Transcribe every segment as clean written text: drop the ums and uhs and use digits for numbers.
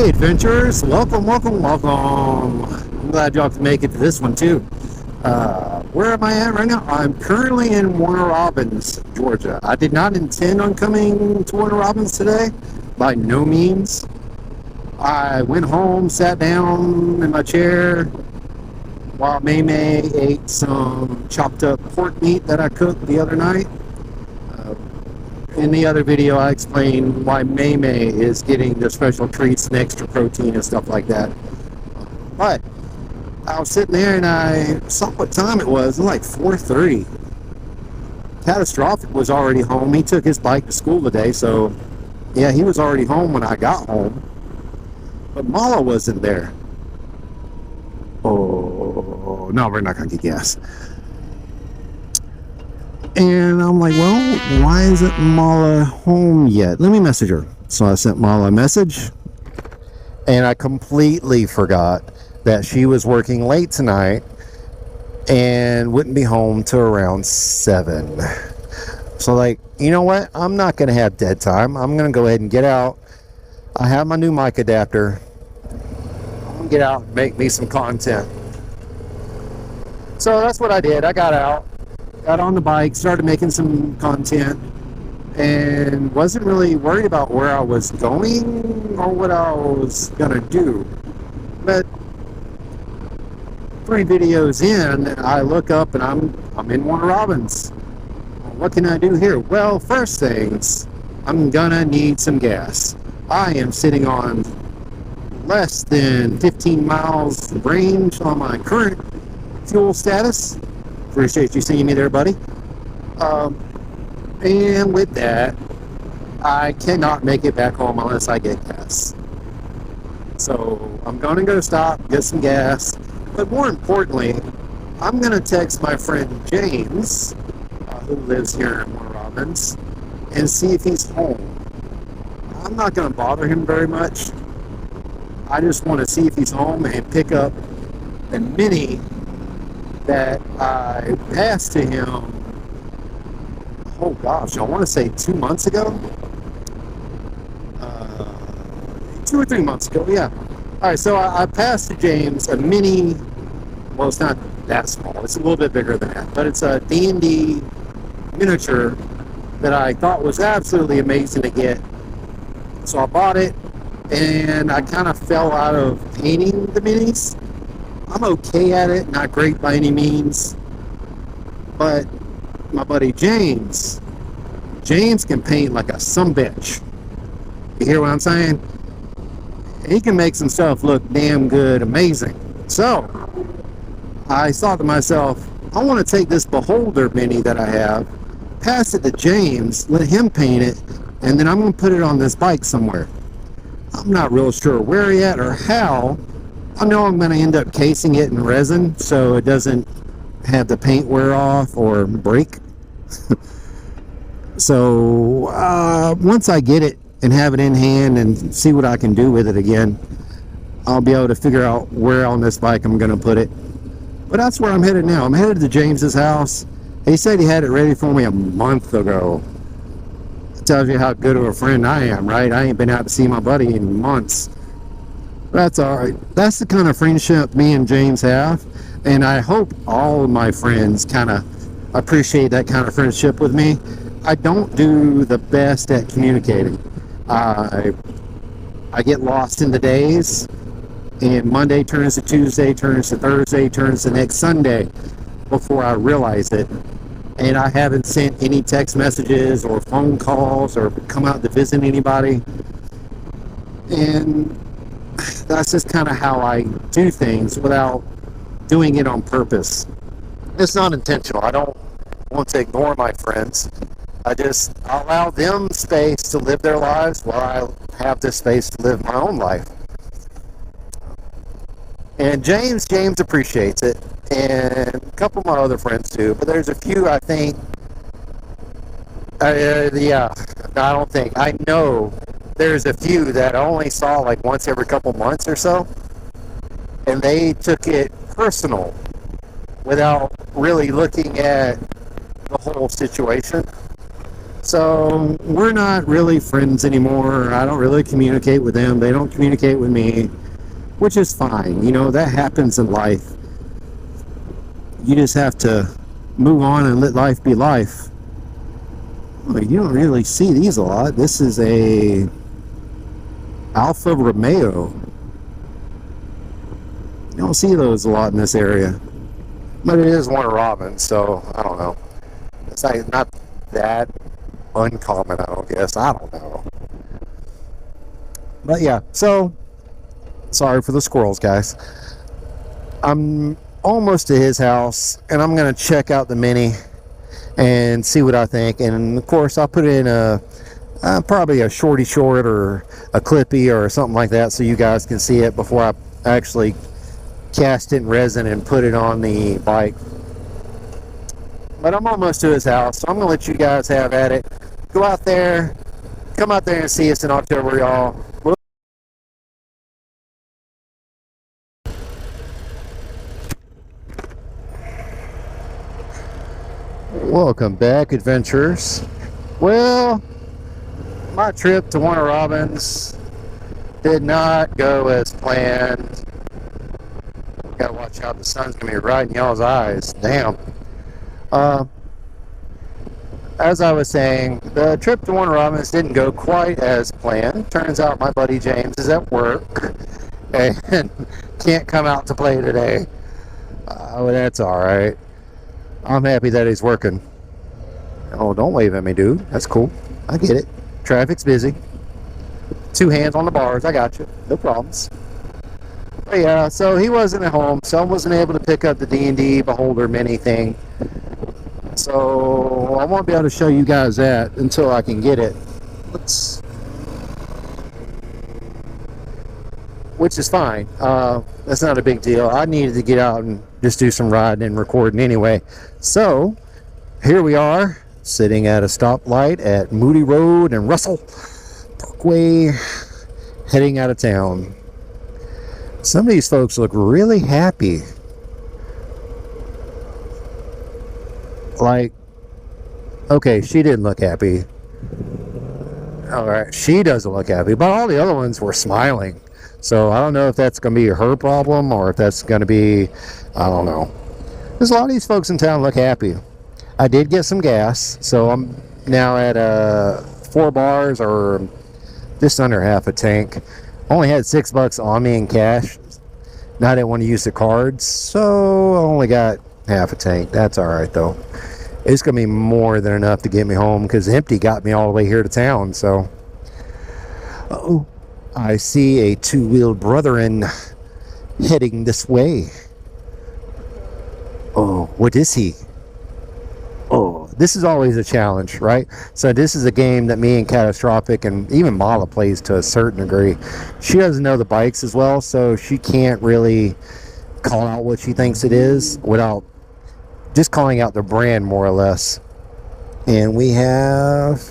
adventurers, welcome. I'm glad y'all can make it to this one too. Where am I at right now? I'm currently in Warner Robins, Georgia. I did not intend on coming to Warner Robins today, by no means. I went home, sat down in my chair while May ate some chopped up pork meat that I cooked the other night. In the other video, I explained why May is getting the special treats and extra protein and stuff like that. But I was sitting there and I saw what time it was. It was like 4:30. Catastrophic was already home. He took his bike to school today, so yeah, he was already home when I got home. But Mala wasn't there. Oh, no, we're not going to get gas. And I'm like, well, why isn't Mala home yet? Let me message her. So I sent Mala a message. And I completely forgot that she was working late tonight and wouldn't be home till around 7. So like, you know what? I'm not going to have dead time. I'm going to go ahead and get out. I have my new mic adapter. I'm going to get out and make me some content. So that's what I did. I got out. Got on the bike, started making some content, and wasn't really worried about where I was going or what I was gonna do. But 3 videos in, I look up and I'm in Warner Robins. What can I do here? Well, first things, I'm gonna need some gas. I am sitting on less than 15 miles range on my current fuel status. Appreciate you seeing me there, buddy. And with that, I cannot make it back home unless I get gas. So I'm going to go stop, get some gas. But more importantly, I'm going to text my friend James, who lives here in Warner Robins, and see if he's home. I'm not going to bother him very much. I just want to see if he's home and pick up the Mini that I passed to him, oh gosh, I want to say 2 months ago. 2 or 3 months ago, yeah. Alright, so I passed to James a Mini, well, it's not that small, it's a little bit bigger than that, but it's a D&D miniature that I thought was absolutely amazing to get. So I bought it, and I kind of fell out of painting the Minis. I'm okay at it, not great by any means, but my buddy James can paint like a sumbitch. You hear what I'm saying? He can make some stuff look damn good, amazing. So I thought to myself, I want to take this Beholder Mini that I have, pass it to James, let him paint it, and then I'm going to put it on this bike somewhere. I'm not real sure where yet or how. I know I'm going to end up casing it in resin so it doesn't have the paint wear off or break. So once I get it and have it in hand and see what I can do with it again, I'll be able to figure out where on this bike I'm going to put it. But that's where I'm headed now. I'm headed to James's house. He said he had it ready for me a month ago. It tells you how good of a friend I am, right? I ain't been out to see my buddy in months. That's all right. That's the kind of friendship me and James have, and I hope all of my friends kind of appreciate that kind of friendship with me. I don't do the best at communicating. I get lost in the days, and Monday turns to Tuesday, turns to Thursday, turns to next Sunday before I realize it. And I haven't sent any text messages or phone calls or come out to visit anybody. And that's just kind of how I do things without doing it on purpose. It's not intentional. I don't want to ignore my friends. I just allow them space to live their lives while I have this space to live my own life. And James appreciates it, and a couple of my other friends too, but there's a few I think, I know there's a few that I only saw like once every couple months or so, and they took it personal without really looking at the whole situation. So we're not really friends anymore. I don't really communicate with them. They don't communicate with me, which is fine. You know, that happens in life. You just have to move on and let life be life. Well, you don't really see these a lot. This is a Alfa Romeo. You don't see those a lot in this area. But it is Warner Robins, so I don't know. It's like not that uncommon, I don't guess. I don't know. But yeah, so sorry for the squirrels, guys. I'm almost to his house, and I'm going to check out the Mini and see what I think. And of course, I'll put in probably a shorty short or a clippy or something like that so you guys can see it before I actually cast it in resin and put it on the bike. But I'm almost to his house, so I'm going to let you guys have at it. Go out there, come out there and see us in October, y'all. Welcome back, adventurers. Well, my trip to Warner Robins did not go as planned. Gotta watch out, the sun's gonna be right in y'all's eyes. Damn. As I was saying, the trip to Warner Robins didn't go quite as planned. Turns out my buddy James is at work and can't come out to play today. Well, that's alright. I'm happy that he's working. Oh, don't wave at me, dude. That's cool. I get it. Traffic's busy. 2 hands on the bars. I got you. No problems. But yeah, so he wasn't at home, so I wasn't able to pick up the D&D Beholder Mini thing. So I won't be able to show you guys that until I can get it. Which is fine. That's not a big deal. I needed to get out and just do some riding and recording anyway. So here we are, sitting at a stoplight at Moody Road and Russell Parkway, heading out of town. Some of these folks look really happy. Like, okay, she didn't look happy. Alright, she doesn't look happy, but all the other ones were smiling. So I don't know if that's going to be her problem or if that's going to be, I don't know. There's a lot of these folks in town look happy. I did get some gas, so I'm now at 4 bars or just under half a tank. Only had $6 on me in cash. Now I didn't want to use the cards, so I only got half a tank. That's alright though. It's going to be more than enough to get me home because empty got me all the way here to town, so. Uh-oh. I see a 2-wheeled brethren heading this way. Oh, what is he? Oh, this is always a challenge, right? So this is a game that me and Catastrophic and even Mala plays to a certain degree. She doesn't know the bikes as well, so she can't really call out what she thinks it is without just calling out the brand more or less. And we have...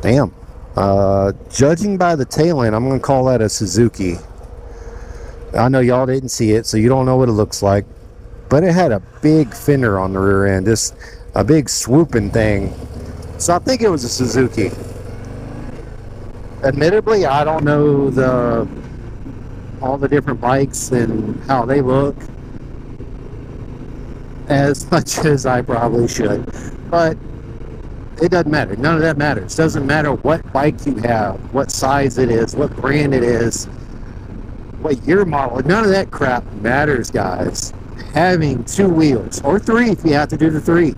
Damn. Judging by the tail end, I'm going to call that a Suzuki. I know y'all didn't see it, so you don't know what it looks like. But it had a big fender on the rear end, just a big swooping thing. So I think it was a Suzuki. Admittedly, I don't know all the different bikes and how they look as much as I probably should. But it doesn't matter. None of that matters. It doesn't matter what bike you have, what size it is, what brand it is, what year model. None of that crap matters, guys. Having 2 wheels, or 3 if you have to do the 3,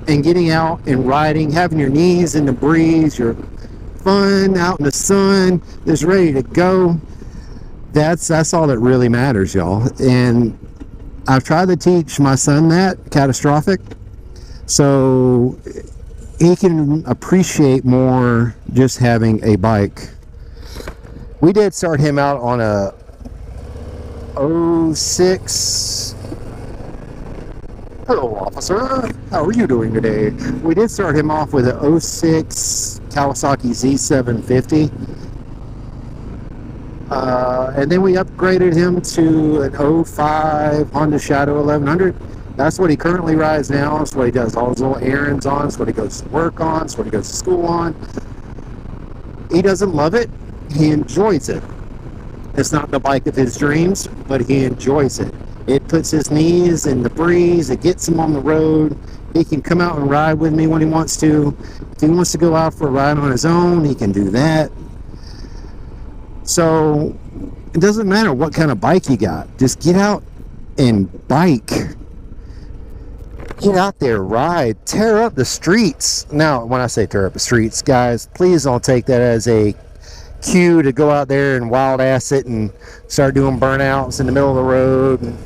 and getting out and riding, having your knees in the breeze, your fun out in the sun, just ready to go. That's all that really matters, y'all. And I've tried to teach my son that, Catastrophic, so he can appreciate more just having a bike. We did start him out on a 06. Hello, officer. How are you doing today? We did start him off with a 06 Kawasaki Z750. And then we upgraded him to an 05 Honda Shadow 1100. That's what he currently rides now. That's what he does all his little errands on. It's what he goes to work on. It's what he goes to school on. He doesn't love it. He enjoys it. It's not the bike of his dreams, but he enjoys it. It puts his knees in the breeze. It gets him on the road. He can come out and ride with me when he wants to. If he wants to go out for a ride on his own, he can do that. So it doesn't matter what kind of bike you got. Just get out and bike. Get out there, ride, tear up the streets. Now, when I say tear up the streets, guys, please don't take that as a cue to go out there and wild ass it and start doing burnouts in the middle of the road.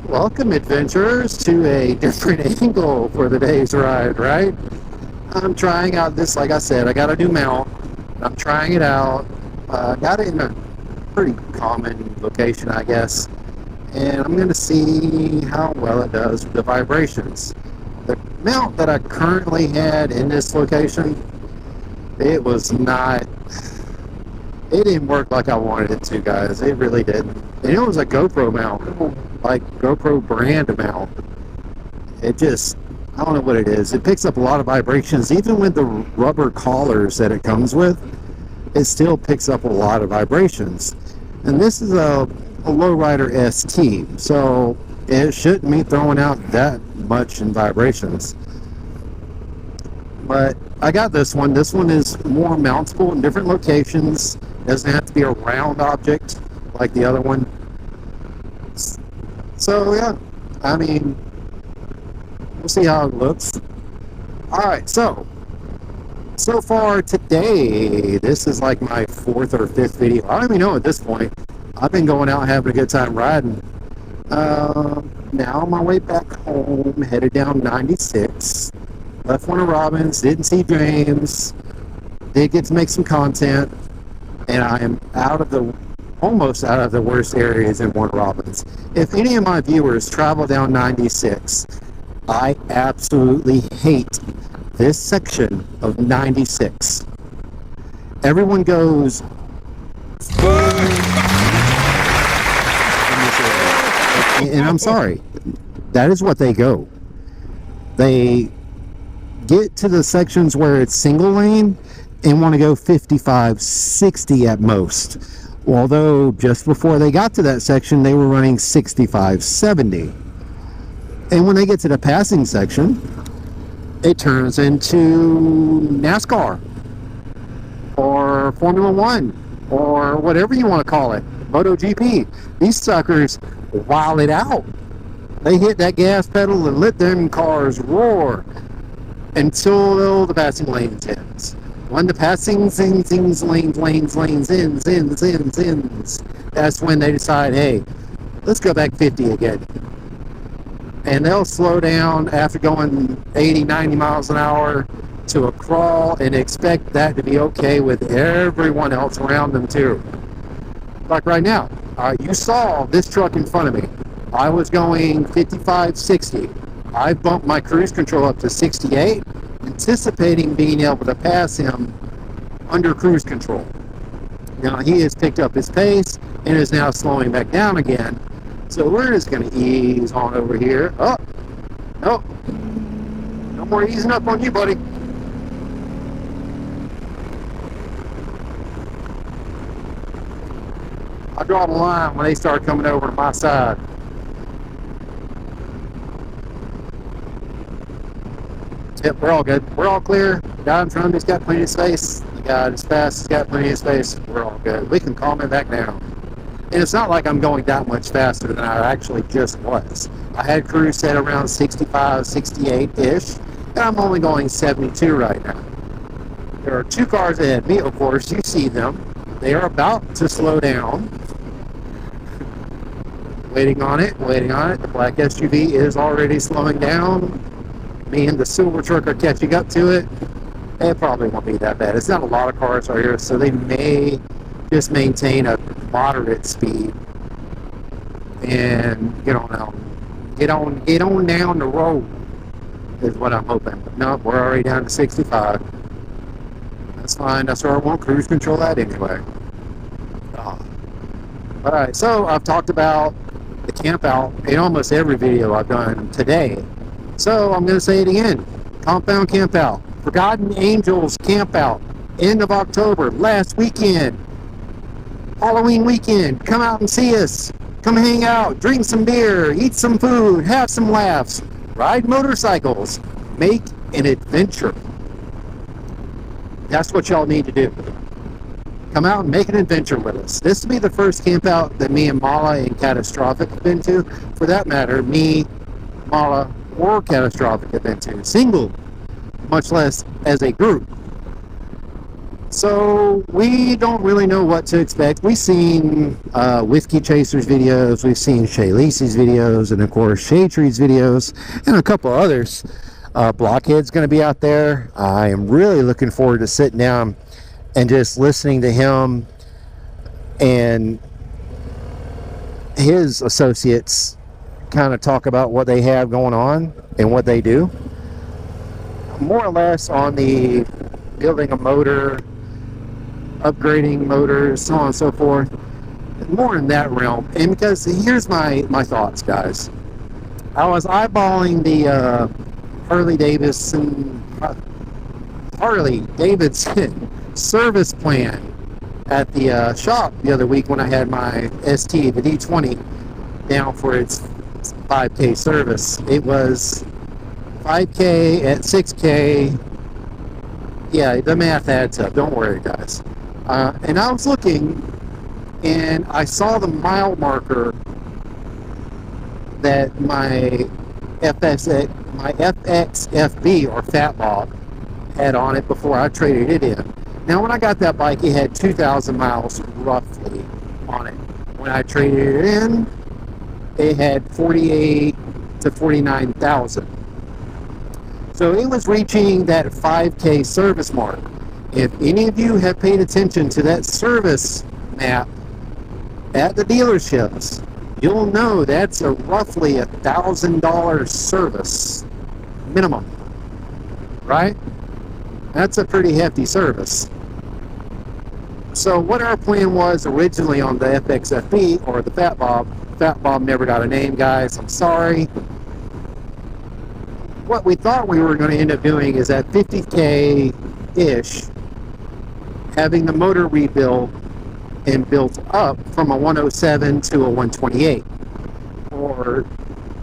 Welcome, adventurers, to a different angle for the day's ride, right? I'm trying out this, like I said, I got a new mount. I'm trying it out. Got it in a pretty common location, I guess. And I'm going to see how well it does with the vibrations. The mount that I currently had in this location, it was not, it didn't work like I wanted it to, guys. It really didn't. And it was a GoPro mount, like GoPro brand mount. It just, I don't know what it is. It picks up a lot of vibrations. Even with the rubber collars that it comes with, it still picks up a lot of vibrations. And this is a lowrider ST, so it shouldn't be throwing out that much in vibrations. But I got this one. This one is more mountable in different locations. Doesn't have to be a round object like the other one. So yeah, I mean, we'll see how it looks. Alright, so far today, this is like my 4th or 5th video. I don't even know at this point. I've been going out having a good time riding. Now on my way back home, headed down 96. Left Warner Robins, didn't see James. Did get to make some content. And I am almost out of the worst areas in Warner Robins. If any of my viewers travel down 96, I absolutely hate this section of 96. Everyone goes and I'm sorry, that is what they go. They get to the sections where it's single lane and want to go 55, 60 at most. Although just before they got to that section, they were running 65, 70. And when they get to the passing section, it turns into NASCAR or Formula One or whatever you want to call it, MotoGP. These suckers wild it out. They hit that gas pedal and let them cars roar until the passing lane ends. When the passing lanes ends, that's when they decide, hey, let's go back 50 again. And they'll slow down after going 80, 90 miles an hour to a crawl and expect that to be okay with everyone else around them too. Like right now, you saw this truck in front of me. I was going 55, 60. I bumped my cruise control up to 68, anticipating being able to pass him under cruise control. Now he has picked up his pace and is now slowing back down again. So we're just going to ease on over here. Oh, nope. No more easing up on you, buddy. I draw the line when they start coming over to my side. Yep, we're all good. We're all clear. The guy in front of me's got plenty of space. The guy that's fast has got plenty of space. We're all good. We can calm it back down. And it's not like I'm going that much faster than I actually just was. I had cruise set around 65, 68-ish, and I'm only going 72 right now. There are 2 cars ahead of me, of course. You see them. They are about to slow down. Waiting on it. The black SUV is already slowing down. Me and the silver truck are catching up to it. It probably won't be that bad. It's not a lot of cars right here, so they may just maintain a moderate speed and get on down the road is what I'm hoping. But no, we're already down to 65. That's fine. That's where I want cruise control at anyway. Alright, so I've talked about the camp out in almost every video I've done today. So I'm going to say it again. Compound camp out. Forgotten Angels camp out. End of October. Last weekend. Halloween weekend. Come out and see us. Come hang out. Drink some beer. Eat some food. Have some laughs. Ride motorcycles. Make an adventure. That's what y'all need to do. Come out and make an adventure with us. This will be the first camp out that me and Mala and Catastrophic have been to. For that matter, me, Mala, or Catastrophic have been to. Single, much less as a group. So we don't really know what to expect. We've seen Whiskey Chasers videos, we've seen Shay Lacey's videos, and of course Shade Tree's videos, and a couple others. Blockhead's going to be out there. I am really looking forward to sitting down and just listening to him and his associates kind of talk about what they have going on and what they do. More or less on the building a motor, upgrading motors, so on and so forth. More in that realm. And because here's my thoughts, guys. I was eyeballing the Harley Davidson service plan at the shop the other week when I had my ST, the D20, down for its 5K service. It was 5K at 6K. Yeah, the math adds up. Don't worry, guys. And I was looking, and I saw the mile marker that my FXFB, or Fat Bob, had on it before I traded it in. Now, when I got that bike, it had 2,000 miles roughly on it. When I traded it in, it had 48 to 49,000. So it was reaching that 5K service mark. If any of you have paid attention to that service map at the dealerships, you'll know that's a roughly $1,000 service minimum, right? That's a pretty hefty service. So what our plan was originally on the FXFB, or the Fat Bob never got a name, guys. I'm sorry. What we thought we were going to end up doing is at 50K-ish, having the motor rebuilt and built up from a 107 to a 128, or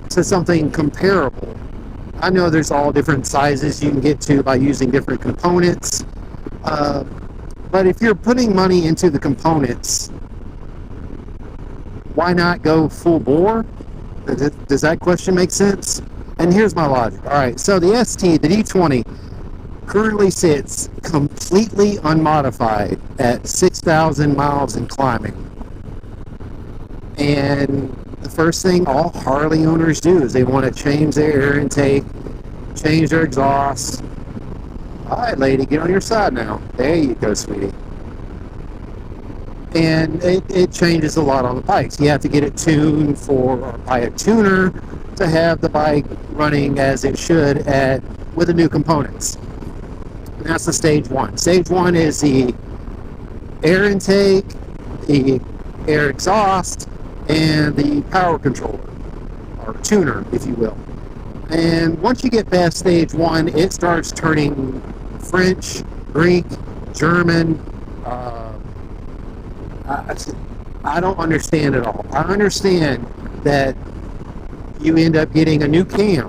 to something comparable. I know there's all different sizes you can get to by using different components, but if you're putting money into the components, why not go full bore? Does that question make sense? And here's my logic. All right, so the ST, the D20, currently sits completely unmodified at 6,000 miles and climbing. And the first thing all Harley owners do is they want to change their air intake, change their exhaust. All right, lady, get on your side now. There you go, sweetie. And it changes a lot on the bikes. You have to get it tuned by a tuner to have the bike running as it should with the new components. And that's the stage one. Stage one is the air intake, the air exhaust, and the power controller, or tuner, if you will. And once you get past stage one, it starts turning French, Greek, German. I don't understand it all. I understand that you end up getting a new cam,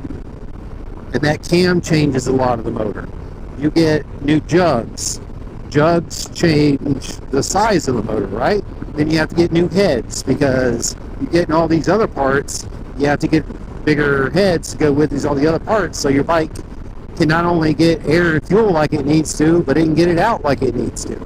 and that cam changes a lot of the motor. You get new jugs. Jugs change the size of the motor, right? Then you have to get new heads, because you're getting all these other parts. You have to get bigger heads to go with all the other parts, so your bike can not only get air and fuel like it needs to, but it can get it out like it needs to.